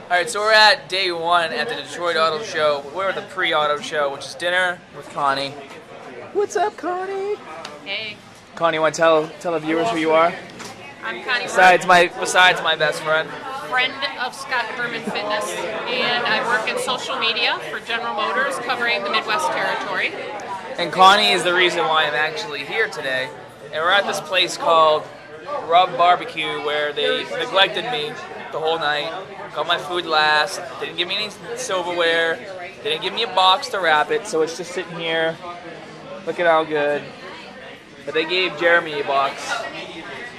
Alright, so we're at day one at the Detroit Auto Show. We're at the pre-auto show, which is dinner with Connie. What's up, Connie? Hey. Connie, you want to tell the viewers who you are? I'm Connie. Besides my best friend. Friend of Scott Herman Fitness, and I work in social media for General Motors, covering the Midwest territory. And Connie is the reason why I'm actually here today. And we're at this place called Rub Barbecue, where they neglected me the whole night. Got my food last. They didn't give me any silverware. They didn't give me a box to wrap it, so it's just sitting here. Look at how good. But they gave Jeremy a box,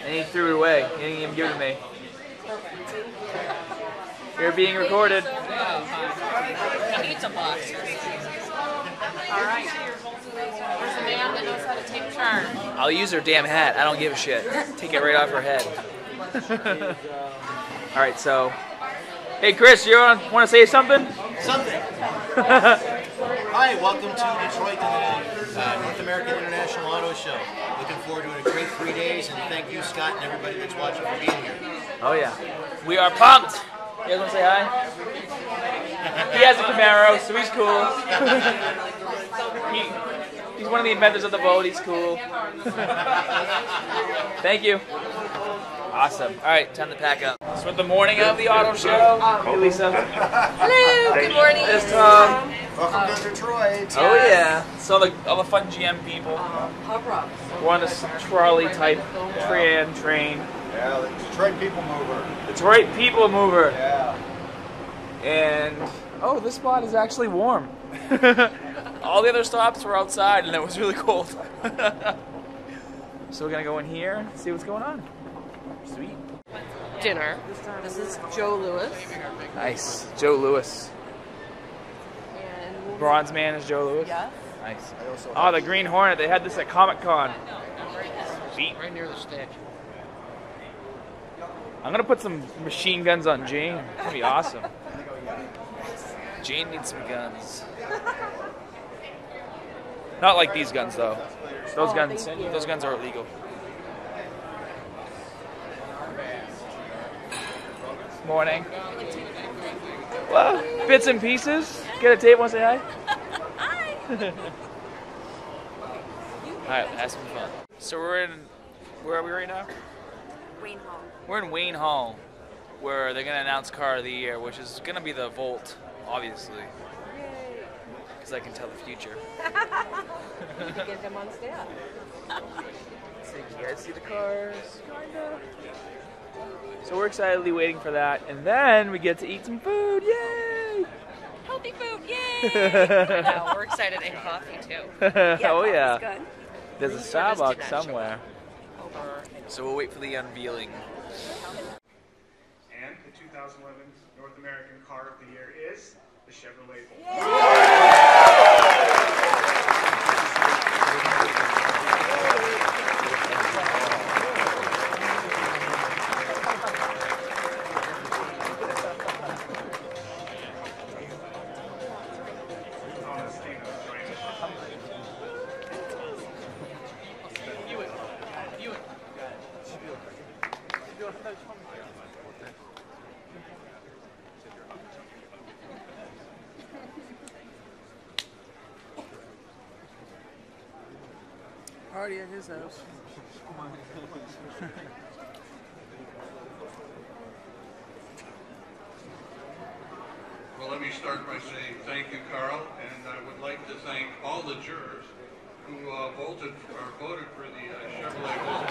and he threw it away. He didn't even give it to me. You're being recorded. He needs a box. All right. There's a man that knows how to take charge. I'll use her damn hat. I don't give a shit. Take it right off her head. All right, so. Hey, Chris, you want to say something? Something. Hi, welcome to Detroit North American International Auto Show. Looking forward to a great 3 days, and thank you, Scott, and everybody that's watching for being here. Oh, yeah. We are pumped. You guys want to say hi? He has a Camaro, so he's cool. He's one of the inventors of the boat. He's cool. Thank you. Awesome. All right, time to pack up. So at the morning of the auto show. Hey, Lisa. Hello. Good morning. There's Tom. Welcome to Detroit. Oh yeah. So all the fun GM people. We're on this trolley type train. Yeah, the Detroit People Mover. Detroit People Mover. Yeah. And oh, this spot is actually warm. All the other stops were outside, and it was really cold. So we're gonna go in here and see what's going on. Sweet. Dinner. This is Joe Lewis. Nice. Joe Lewis. And Bronze Man is Joe Lewis? yes. Nice. Oh, the Green Hornet. They had this at Comic-Con. Sweet. Right near the statue. I'm going to put some machine guns on Jane. It's going to be awesome. Jane needs some guns. Not like these guns, though. Those guns are illegal. Morning. Well, bits and pieces. Get a tape, want to say hi? Hi. Alright, have some fun. So we're in, where are we right now? Wayne Hall. We're in Wayne Hall, where they're going to announce Car of the Year, which is going to be the Volt, obviously. Because I can tell the future. You need to get them on staff. So you guys see the cars? Kinda. So we're excitedly waiting for that, and then we get to eat some food. Yay! Healthy food, yay! No, we're excited, and coffee too. Oh yeah. Good. There's a Starbucks somewhere. Over. So we'll wait for the unveiling. And the 2011 North American Car of the Year is the Chevrolet Volt. Party at his house. Well, let me start by saying thank you, Carl, and I would like to thank all the jurors who voted for the Chevrolet Volt.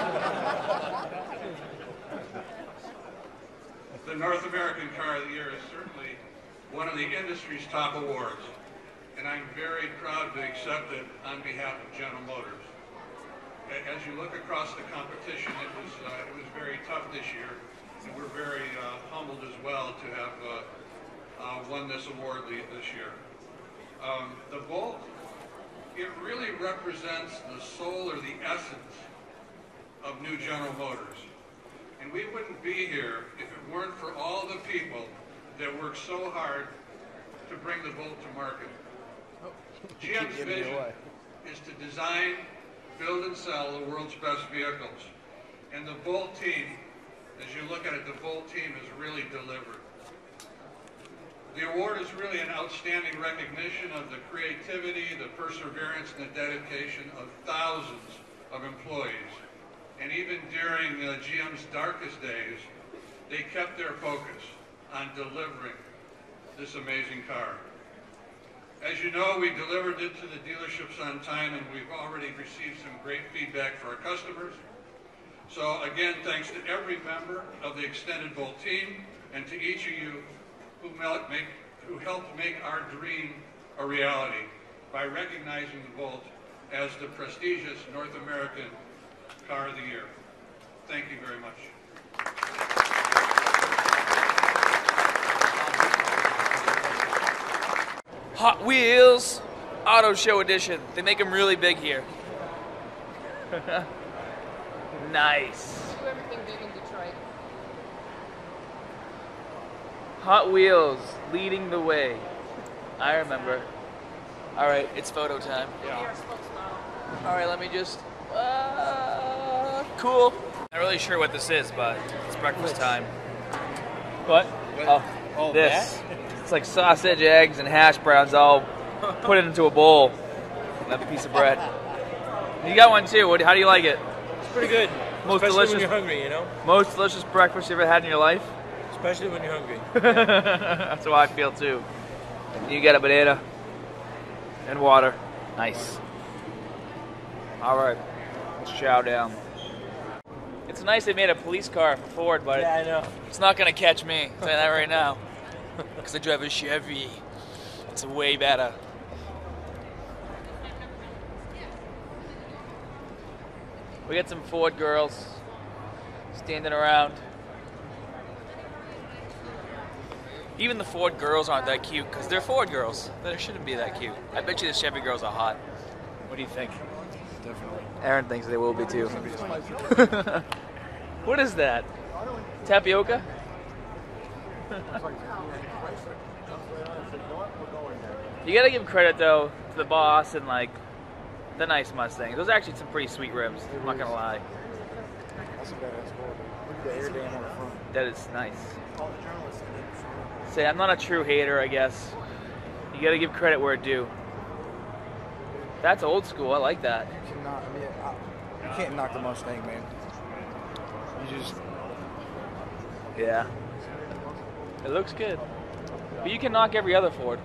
The North American Car of the Year is certainly one of the industry's top awards, and I'm very proud to accept it on behalf of General Motors. As you look across the competition, it was very tough this year, and we're very humbled as well to have won this award this year. The Volt, it really represents the soul or the essence of new General Motors. And we wouldn't be here if it weren't for all the people that worked so hard to bring the Volt to market. GM's vision is to design, build and sell the world's best vehicles. And the Volt team, as you look at it, the Volt team has really delivered. The award is really an outstanding recognition of the creativity, the perseverance, and the dedication of thousands of employees. And even during GM's darkest days, they kept their focus on delivering this amazing car. As you know, we delivered it to the dealerships on time, and we've already received some great feedback for our customers. So again, thanks to every member of the Extended Volt team and to each of you who helped make our dream a reality by recognizing the Volt as the prestigious North American Car of the Year. Thank you very much. Hot Wheels Auto Show Edition. They make them really big here. Nice. Do everything big in Detroit. Hot Wheels leading the way. I remember. All right, it's photo time. You're a spokesmodel. All right, let me just. Cool. Not really sure what this is, but it's breakfast time. What? Oh, this. It's like sausage, eggs, and hash browns all put into a bowl. And a piece of bread. You got one too. How do you like it? It's pretty good. Most Especially delicious. when you're hungry, you know? Most delicious breakfast you ever had in your life? Especially when you're hungry. That's how I feel too. You get a banana and water. Nice. All right, let's chow down. It's nice they made a police car for Ford, but Yeah, I know. it's not gonna catch me. I'll tell you that right now. Because I drive a Chevy. It's way better. We got some Ford girls standing around. Even the Ford girls aren't that cute because they're Ford girls. They shouldn't be that cute. I bet you the Chevy girls are hot. What do you think? Definitely. Aaron thinks they will be too. What is that? Tapioca? You gotta give credit though to the boss and like the nice Mustangs. Those are actually some pretty sweet rims. I'm not gonna lie. That's a badass car. Look at the air dam on the front. That is nice. Say, I'm not a true hater, I guess. You gotta give credit where it's due. That's old school. I like that. You cannot. I mean, you can't knock the Mustang, man. You just. Yeah. It looks good. But you can knock every other Ford.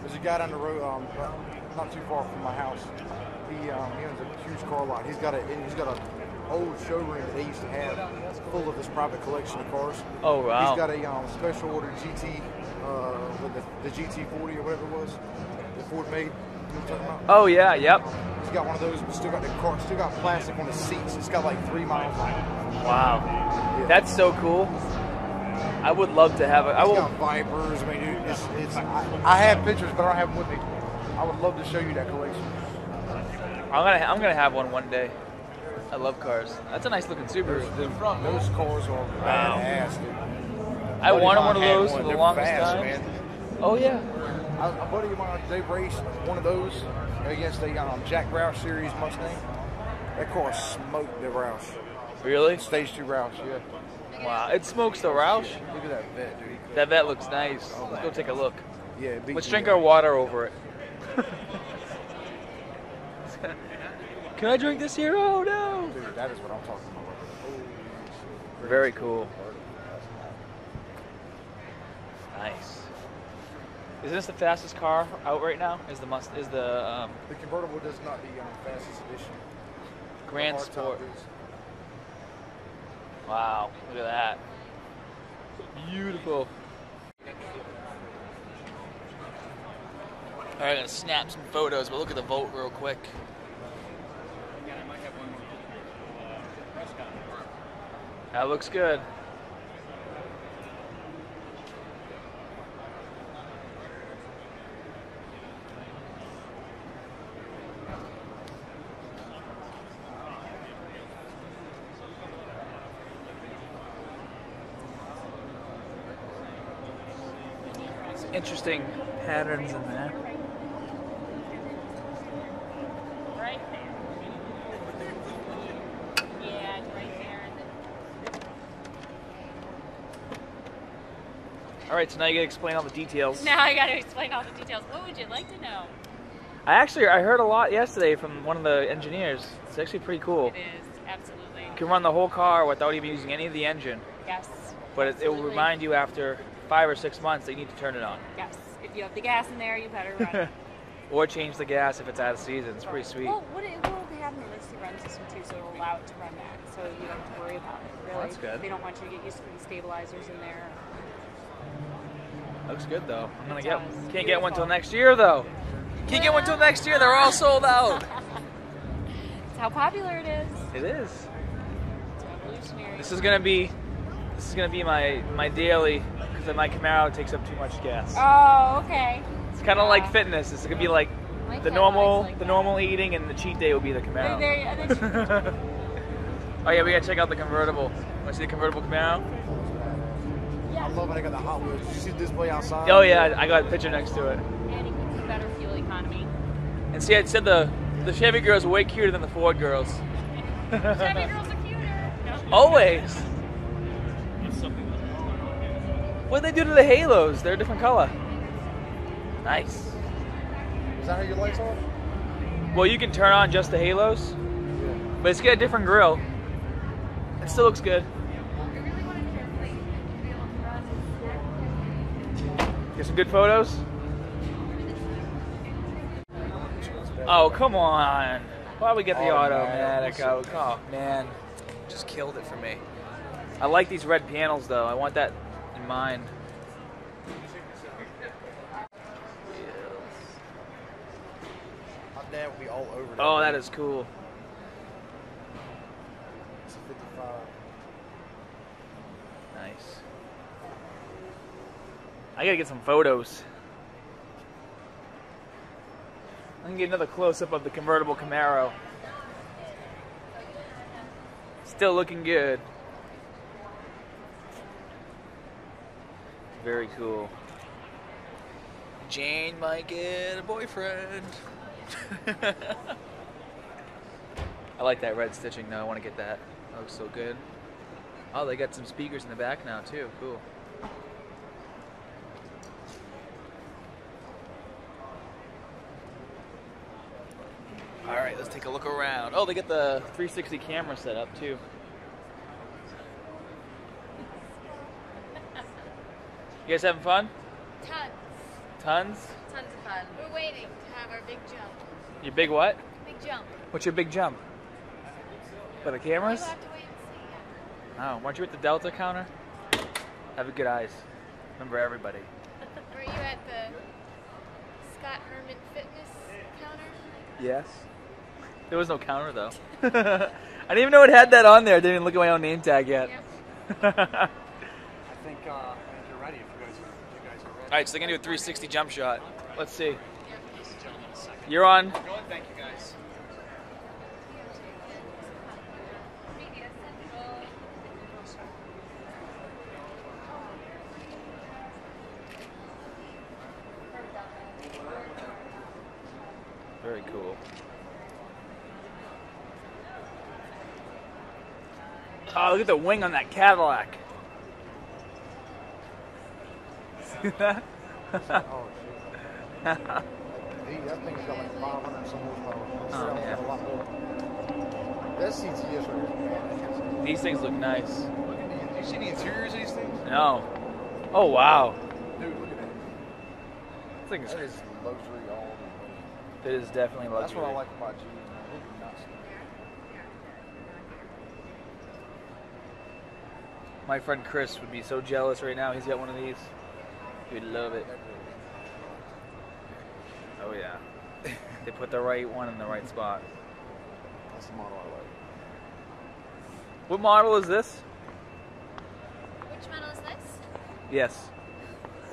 There's a guy down the road, not too far from my house. He owns a huge car lot. He's got an old showroom that they used to have, full of his private collection of cars. Oh wow. He's got a special order GT, with the GT40 or whatever it was, that Ford made. You know what I'm talking about? Oh yeah, yep. He's got one of those, but still got the car, still got plastic on the seats. It's got like 3 miles on it. Wow. Yeah. That's so cool. I would love to have it. It's got Vipers. I mean, dude, I have pictures, but I don't have them with me. I would love to show you that collection. I'm gonna have one day. I love cars. That's a nice looking Subaru. Those cars are badass, dude. I wanted one of Had those for the They're longest fast, time. Man. Oh yeah. A buddy of mine, they raced one of those against a Jack Roush series Mustang. That car smoked the Roush. Really? Stage 2 Roush, yeah. Wow. It smokes the Roush. Look at that vet, dude. That vet looks nice. Let's go take a look. Yeah, Let's drink our water over it. Can I drink this here? Oh no! Dude, that is what I'm talking about. Very cool. Nice. Is this the fastest car out right now? Is the The convertible does not the fastest edition. Grand The Sport? hardtop is. Wow! Look at that. Beautiful. All right, I'm gonna snap some photos, but look at the Volt real quick. That looks good. Some interesting patterns in there. Right there. Yeah, it's right there. And then All right, so now you gotta explain all the details. Now I got to explain all the details. What would you like to know? I heard a lot yesterday from one of the engineers. It's actually pretty cool. It is, absolutely. You can run the whole car without even using any of the engine. Yes. But it will absolutely. remind you after 5 or 6 months that you need to turn it on. Yes. If you have the gas in there, you better run it. Or change the gas if it's out of season. It's pretty sweet. Well, what it will have an emergency run system too, so it'll allow it to run that. So you don't have to worry about it. Really. That's good. They don't want you to get used to putting stabilizers in there. Looks good though. I'm gonna It get. does. Can't get one till next year though. Can't get one till next year. They're all sold out. It's how popular it is. It is. It's revolutionary. This is gonna be my daily because my Camaro takes up too much gas. Oh, okay. It's kind of like fitness. It's gonna be like My the Cadillac's normal like the that. normal eating, and the cheat day will be the Camaro. There, Oh yeah, we gotta check out the convertible. Want to see the convertible Camaro? I love it. I got the Hot Wheels. Did you see the display outside? Oh yeah, I got a picture next to it. and it gives you better fuel economy. And see, I said the Chevy girls are way cuter than the Ford girls. Chevy girls are cuter. No. Always. What did they do to the halos? They're a different color. Nice. Is that how your lights are? Well, you can turn on just the halos, but it's got a different grill. It still looks good. Get some good photos? Oh, come on. Why would we get the automatic out? Oh, man. Just killed it for me. I like these red panels, though. I want that in mind. My dad would be all over that. Oh, that is cool. It's a 55. Nice. I gotta get some photos. I can get another close-up of the convertible Camaro. Still looking good. Very cool. Jane might get a boyfriend. I like that red stitching though. I want to get that. That looks so good. Oh, they got some speakers in the back now too. Cool. All right, let's take a look around. Oh, they got the 360 camera set up too. You guys having fun? Tons. Tons? Tons of fun. We're waiting to have our big jump. Your big what? Big jump. What's your big jump? By the cameras? We'll have to wait and see. Oh, weren't you at the Delta counter? Have a good eyes. Remember everybody. Were you at the Scott Herman Fitness counter? Yes. There was no counter though. I didn't even know it had that on there. I didn't even look at my own name tag yet. Yep. I think you're ready if you guys are ready. Alright, so they're gonna do a 360 jump shot. Let's see. You're on. Thank you guys. Very cool. Oh, look at the wing on that Cadillac. See that? Oh, shit. That thing's got like 500 and some horsepower. Oh, yeah. A lot more. That CTS right here. These things look nice. Look at the, do you see the interiors of these things? No. Oh, wow. Dude, look at that. This thing is, That is luxury all the way. it is definitely luxury. That's what I like about Jeeps. Look at nuts. My friend Chris would be so jealous right now. He's got one of these. He would love it. Oh yeah. They put the right one in the right spot. That's the model I like. What model is this? Which model is this? Yes.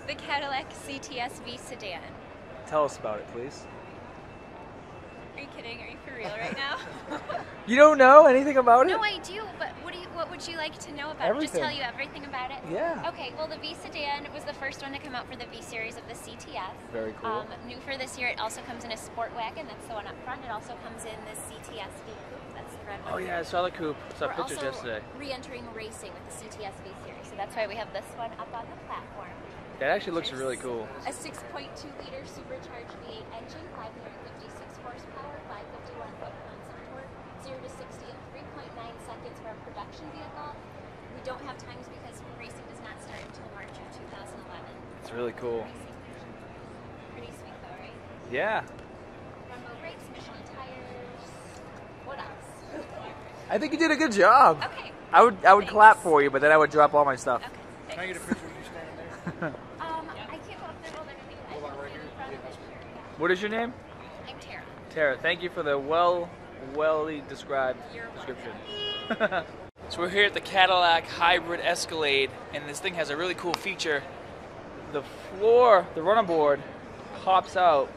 The Cadillac CTS-V sedan. Tell us about it, please. Are you kidding? Are you for real right now? You don't know anything about it? No, I do, but what would you like to know about it? Just Everything. tell you everything about it? Yeah. Okay, well the V sedan was the first one to come out for the V series of the CTS. Very cool. New for this year, it also comes in a sport wagon. That's the one up front. It also comes in the CTS-V coupe. That's the red one. Oh yeah, I saw the coupe. Saw We're pictures also yesterday. re-entering racing with the CTS-V series, so that's why we have this one up on the platform. That actually looks really cool. A 6.2-liter supercharged V8 engine, 556 horsepower, 551 foot-pounds of torque, 0 to 60 in 3.9 seconds for a production vehicle. We don't have times because racing does not start until March of 2011. It's really cool. Pretty sweet though, right? Yeah. Brembo brakes, Michelin tires. What else? I think you did a good job. Okay. I would clap for you, but then I would drop all my stuff. Okay. Can I get a picture of you standing there? I can't go up there while they're going to be in front of it. What is your name? I'm Tara. Tara. Thank you for the well-y described description. So we're here at the Cadillac Hybrid Escalade, and this thing has a really cool feature. The floor, the runner board, pops out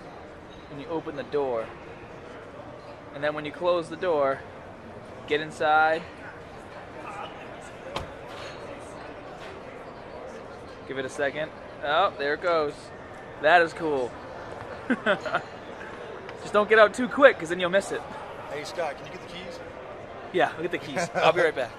when you open the door. And then when you close the door, get inside. Give it a second. Oh, there it goes. That is cool. Just don't get out too quick, because then you'll miss it. Hey Scott, can you get the keys? Yeah, look at the keys. I'll be right back.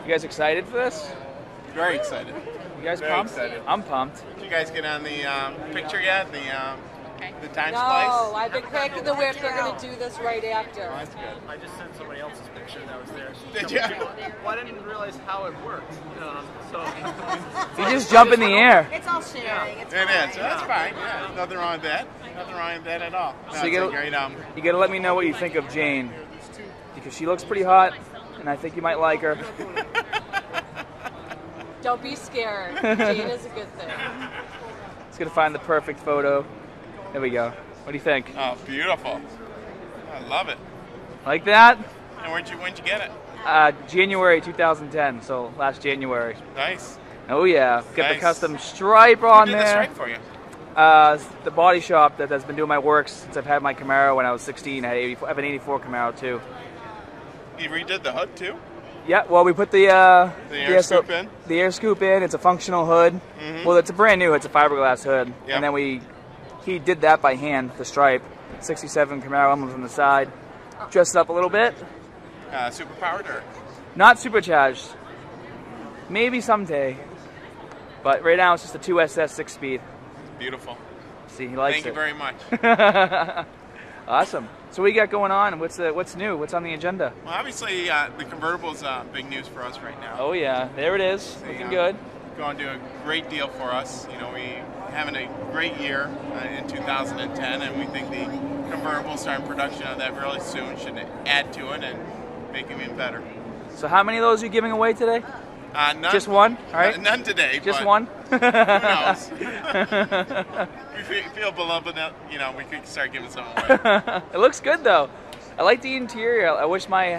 You guys excited for this? Very excited. You guys Very pumped? excited. I'm pumped. Did you guys get on the picture yet? The time No, splice? I've been cracking the whip. They're going to do this right after. That's good. I just sent somebody else's picture that was there. Did you? Well, I didn't realize how it worked. So You just jump in the air. It's all sharing. It's It is. That's fine. Yeah, nothing wrong with that. Nothing wrong with that at all. No, So you it's a gotta, great you gotta let me know what you think of Jane, because she looks pretty hot, and I think you might like her. Don't be scared. Jane is a good thing. Just gonna find the perfect photo. There we go. What do you think? Oh, beautiful. I love it. Like that? And when'd you get it? January 2010, so last January. Nice. Oh yeah, get the Nice. custom stripe on Who did there. the stripe for you? The body shop that has been doing my work since I've had my Camaro when I was 16. I have an 84 Camaro too. You redid the hood too? Yeah, well we put the air scoop in? The air scoop in. It's a functional hood. Mhm. Well, it's a brand new. It's a fiberglass hood. Yep. And then he did that by hand. The stripe, 67 Camaro emblems on the side. Dressed it up a little bit. Super powered or? Not supercharged. Maybe someday. But right now it's just a 2SS 6-speed. Beautiful. See, he likes Thank you it. very much. Awesome. So what you got going on? What's new? What's on the agenda? Well, obviously, the convertible's big news for us right now. Oh yeah, there it is. Looking good. Going to do a great deal for us. You know, we having a great year in 2010, and we think the convertible starting production of that really soon should add to it and make it even better. So how many of those are you giving away today? None. Just one? All right. None today. Just but one? Who knows? We feel beloved enough, you know, we could start giving some away. It looks good though. I like the interior. I wish mine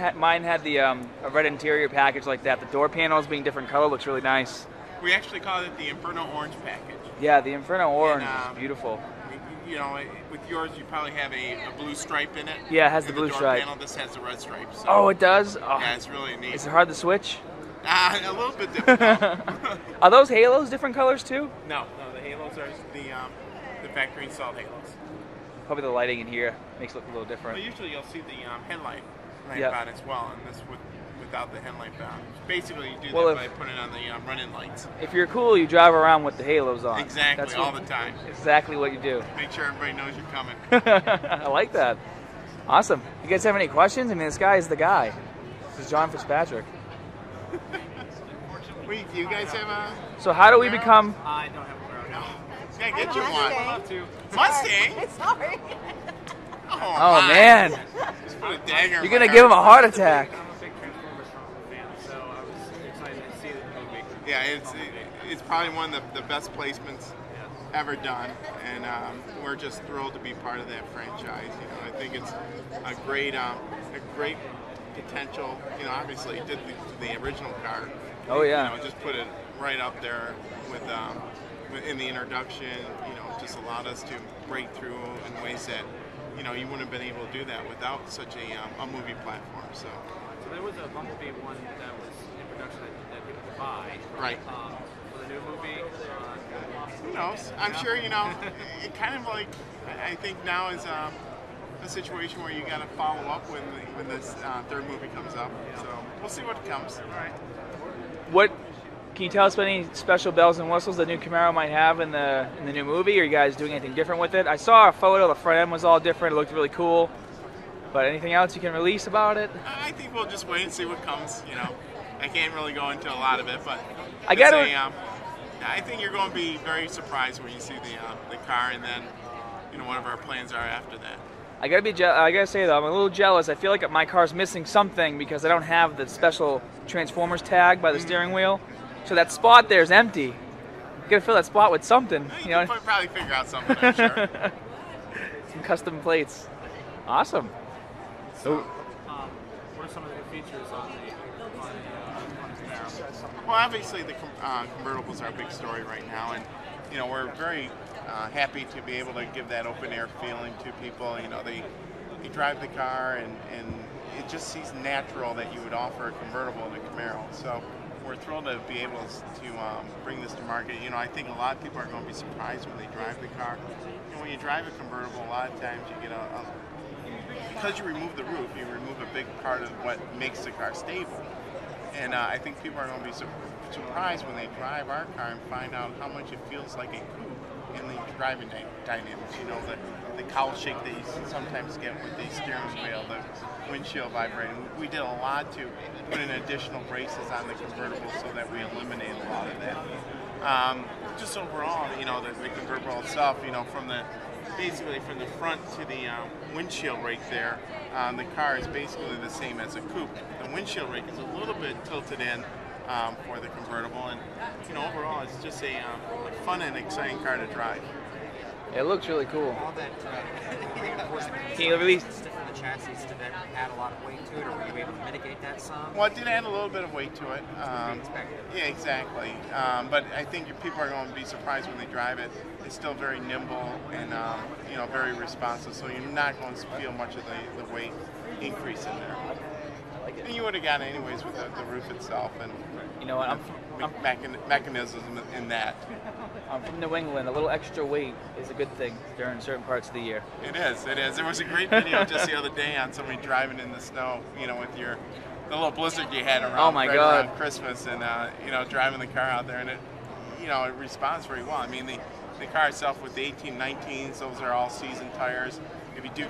had the a red interior package like that. The door panels being different color looks really nice. We actually call it the Inferno Orange package. Yeah, the Inferno Orange And, is beautiful. You know, with yours, you probably have a blue stripe in it. Yeah, it has the And blue door stripe. Panel, this has the red stripe. So. Oh, it does? Oh. Yeah, it's really neat. Is it hard to switch? A little bit difficult. Are those halos different colors too? No, the halos are the factory installed halos. Probably the lighting in here makes it look a little But different. usually you'll see the headlight lamp Yep. on as well, and this without the headlight on. Basically, you do Well, that by putting on the run-in lights. If you're cool, you drive around with the halos on. Exactly, That's all the time. Exactly what you do. Make sure everybody knows you're coming. I like that. Awesome. You guys have any questions? I mean, this guy is the guy. This is John Fitzpatrick. You guys have a... So how do we become... I don't have a Verano. Yeah, get you one. I'll have to. Mustang? Sorry. Oh, man. Just put a dagger in You're going to my give him a heart. heart attack. I'm a big Transformers fan, so I was excited to see the movie. Yeah, it's probably one of the best placements ever done, and we're just thrilled to be part of that franchise. You know, I think it's a great potential. You know, obviously did the original car. Oh, yeah. You know, just put it right up there with in the introduction, just allowed us to break through in ways that, you wouldn't have been able to do that without such a movie platform. So there was a Bumblebee one that was in production that people could buy. Right. For the new movie. Who knows? I'm sure, it kind of like, I think now is a situation where you got to follow up when this third movie comes up. So we'll see what comes. All right. What can you tell us about any special bells and whistles the new Camaro might have in the new movie? Are you guys doing anything different with it? I saw a photo. The front end was all different. It looked really cool. But anything else you can release about it? I think we'll just wait and see what comes. I can't really go into a lot of it, but I think you're going to be very surprised when you see the car, and then what our plans are after that. I gotta say though, I'm a little jealous. I feel like my car's missing something because I don't have the special Transformers tag by the steering wheel. So that spot there is empty. You gotta fill that spot with something. You can probably figure out something, I'm sure. Some custom plates. Awesome. So, what are some of the new features on the Camaro? Well, obviously the convertibles are a big story right now, and we're very happy to be able to give that open air feeling to people. They drive the car, and it just seems natural that you would offer a convertible in a Camaro. So we're thrilled to be able to bring this to market. I think a lot of people are going to be surprised when they drive the car. When you drive a convertible, a lot of times you get because you remove the roof, you remove a big part of what makes the car stable. And I think people are going to be surprised when they drive our car and find out how much it feels like a coupe in the driving dynamics. The cowl shake that you sometimes get with the steering wheel, the windshield vibrating. We did a lot to put in additional braces on the convertible so that we eliminate a lot of that. Just overall, the convertible itself, basically from the front to the windshield rake there, the car is basically the same as a coupe. The windshield rake is a little bit tilted in for the convertible, and overall it's just a fun and exciting car to drive. It looks really cool. All that, Can you release stuff in the chassis, did that add a lot of weight to it, or were you able to mitigate that some? Well, it did add a little bit of weight to it. Yeah, exactly. But I think people are going to be surprised when they drive it. It's still very nimble and very responsive, so you're not going to feel much of the weight increase in there. And you would have gotten anyways with the roof itself and mechanism in that. I'm from New England. A little extra weight is a good thing during certain parts of the year. It is. There was a great video just the other day on somebody driving in the snow, with the little blizzard you had around, around Christmas, and driving the car out there, and it responds very well. I mean, the car itself with the 1819s, those are all season tires. If you do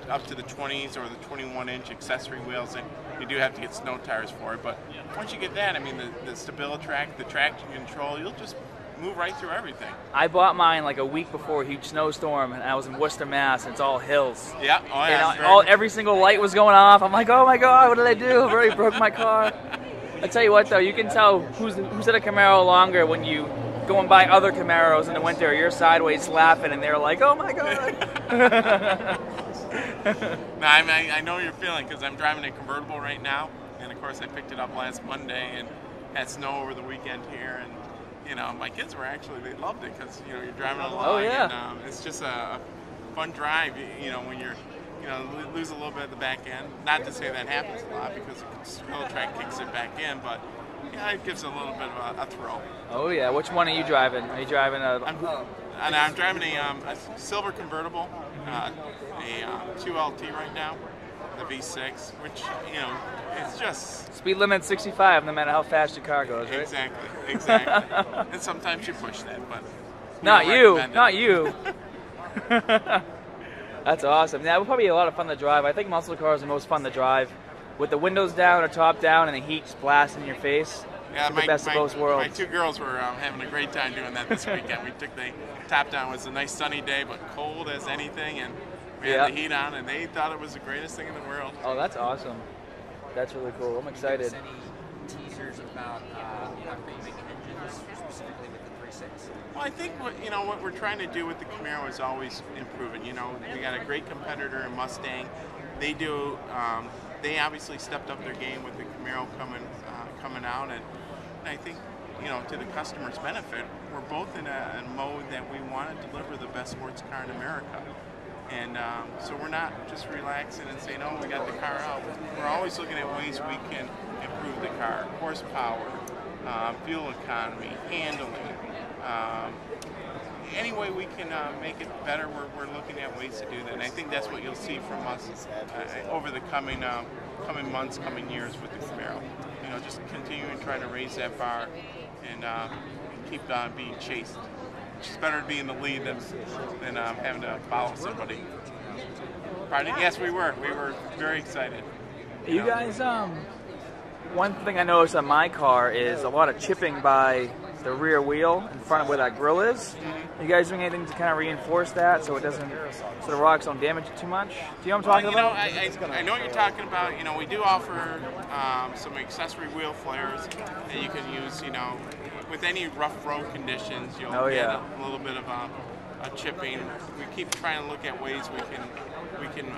up to the 20s or the 21-inch accessory wheels, then you do have to get snow tires for it. But once you get that, I mean, the StabiliTrak, the traction control, you'll just move right through everything. I bought mine like a week before a huge snowstorm, and I was in Worcester, Mass, and it's all hills. Yeah, oh yeah. And every single light was going off. I'm like, oh my God, what did I do? I've already broke my car. I tell you what, though, you can tell who's at a Camaro longer when you go and buy other Camaros in the winter. You're sideways laughing, and they're like, oh my God. No, I know you're feeling, because I'm driving a convertible right now, and of course I picked it up last Monday and had snow over the weekend here, and my kids they loved it, because you're driving along. Oh yeah. And it's just a fun drive. When you're lose a little bit at the back end. Not to say that happens a lot, because the StabiliTrak kicks it back in, but it gives a little bit of a thrill. Oh yeah. Which one are you driving? Are you driving a? I'm driving a silver convertible, a 2LT right now, the V6, which it's just speed limit 65, no matter how fast your car goes, right? Exactly. And sometimes you push that, but not you. That's awesome. That would probably be a lot of fun to drive. I think muscle cars are the most fun to drive, with the windows down or top down and the heat blasting in your face. Yeah, the best of both worlds. My two girls were having a great time doing that this weekend. We took the top down. It was a nice sunny day, but cold as anything, and we had the heat on, and they thought it was the greatest thing in the world. Oh, that's awesome. That's really cool. I'm excited. Any teasers about what you're making engines specifically with the 3.6? Well, I think what we're trying to do with the Camaro is always improve it. We got a great competitor in Mustang. They do. They obviously stepped up their game with the Camaro coming out, and I think to the customer's benefit, we're both in a mode that we want to deliver the best sports car in America. And so we're not just relaxing and saying, oh, we got the car out. We're always looking at ways we can improve the car. Horsepower, fuel economy, handling. Any way we can make it better, we're looking at ways to do that. And I think that's what you'll see from us over the coming months, coming years with the Camaro. Just continuing to try to raise that bar and keep being chased. It's better to be in the lead than having to follow somebody. Pardon? Yes, we were. We were very excited. You guys, one thing I noticed on my car is a lot of chipping by the rear wheel in front of where that grill is. Mm-hmm. You guys doing anything to kind of reinforce that so it doesn't, so the rocks don't damage it too much? Do you know what I'm talking about? I know what you're talking about. We do offer some accessory wheel flares that you can use. With any rough road conditions, you'll get a little bit of a chipping. We keep trying to look at ways we can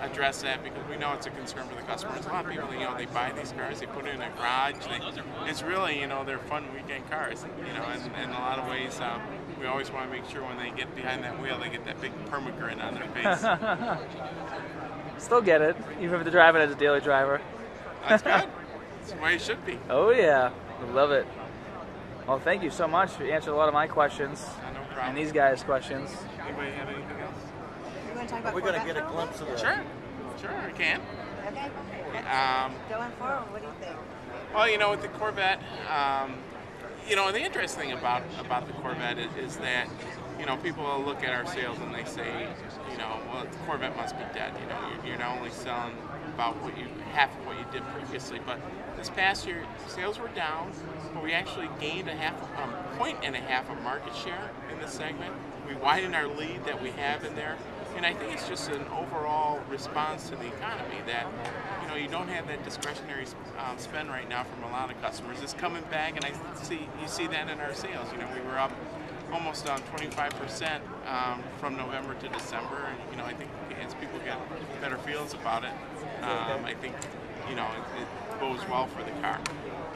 address that, because we know it's a concern for the customers. A lot of people, they buy these cars, they put it in a garage. It's really, they're fun weekend cars. In a lot of ways, we always want to make sure when they get behind that wheel, they get that big perma-grin on their face. Still get it, even if they're driving as a daily driver. That's good. That's the way it should be. Oh yeah, I love it. Well, thank you so much. You answered a lot of my questions. No problem. And these guys' questions. Anybody have anything else? We're going to talk about We're going to get a glimpse of the... Sure, we can. Okay. Going forward, what do you think? Well, with the Corvette, the interesting thing about the Corvette is that, people will look at our sales and they say, well, the Corvette must be dead. You're not only selling about half of what you did previously, but this past year sales were down, but we actually gained a point and a half of market share in this segment. We widened our lead that we have in there, and I think it's just an overall response to the economy that you don't have that discretionary spend right now from a lot of customers. It's coming back, and you see that in our sales. We were up almost 25% from November to December, and I think as people get better feels about it, I think it bodes well for the car.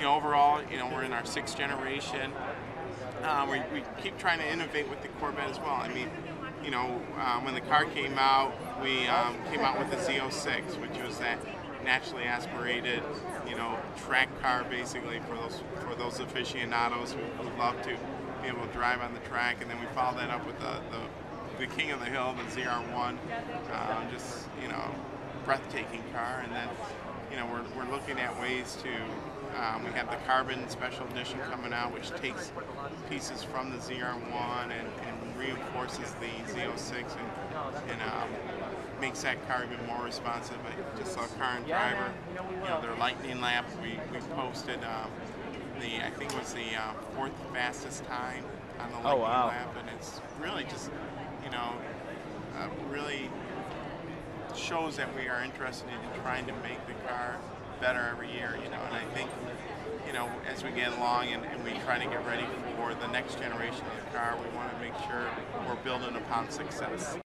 Overall, we're in our 6th generation. We keep trying to innovate with the Corvette as well. I mean, when the car came out, we came out with the Z06, which was that naturally aspirated, track car basically for those aficionados who love to be able to drive on the track. And then we followed that up with the king of the hill, the ZR1, just breathtaking car. And then we're looking at ways to. We have the Carbon Special Edition coming out, which takes pieces from the ZR1 and reinforces the Z06 and makes that car even more responsive. I just saw Car and Driver, their lightning lap. We posted I think it was the 4th fastest time on the lightning lap, and it's really just really shows that we are interested in trying to make the car better every year, and I think, as we get along and we try to get ready for the next generation of the car, we want to make sure we're building upon success.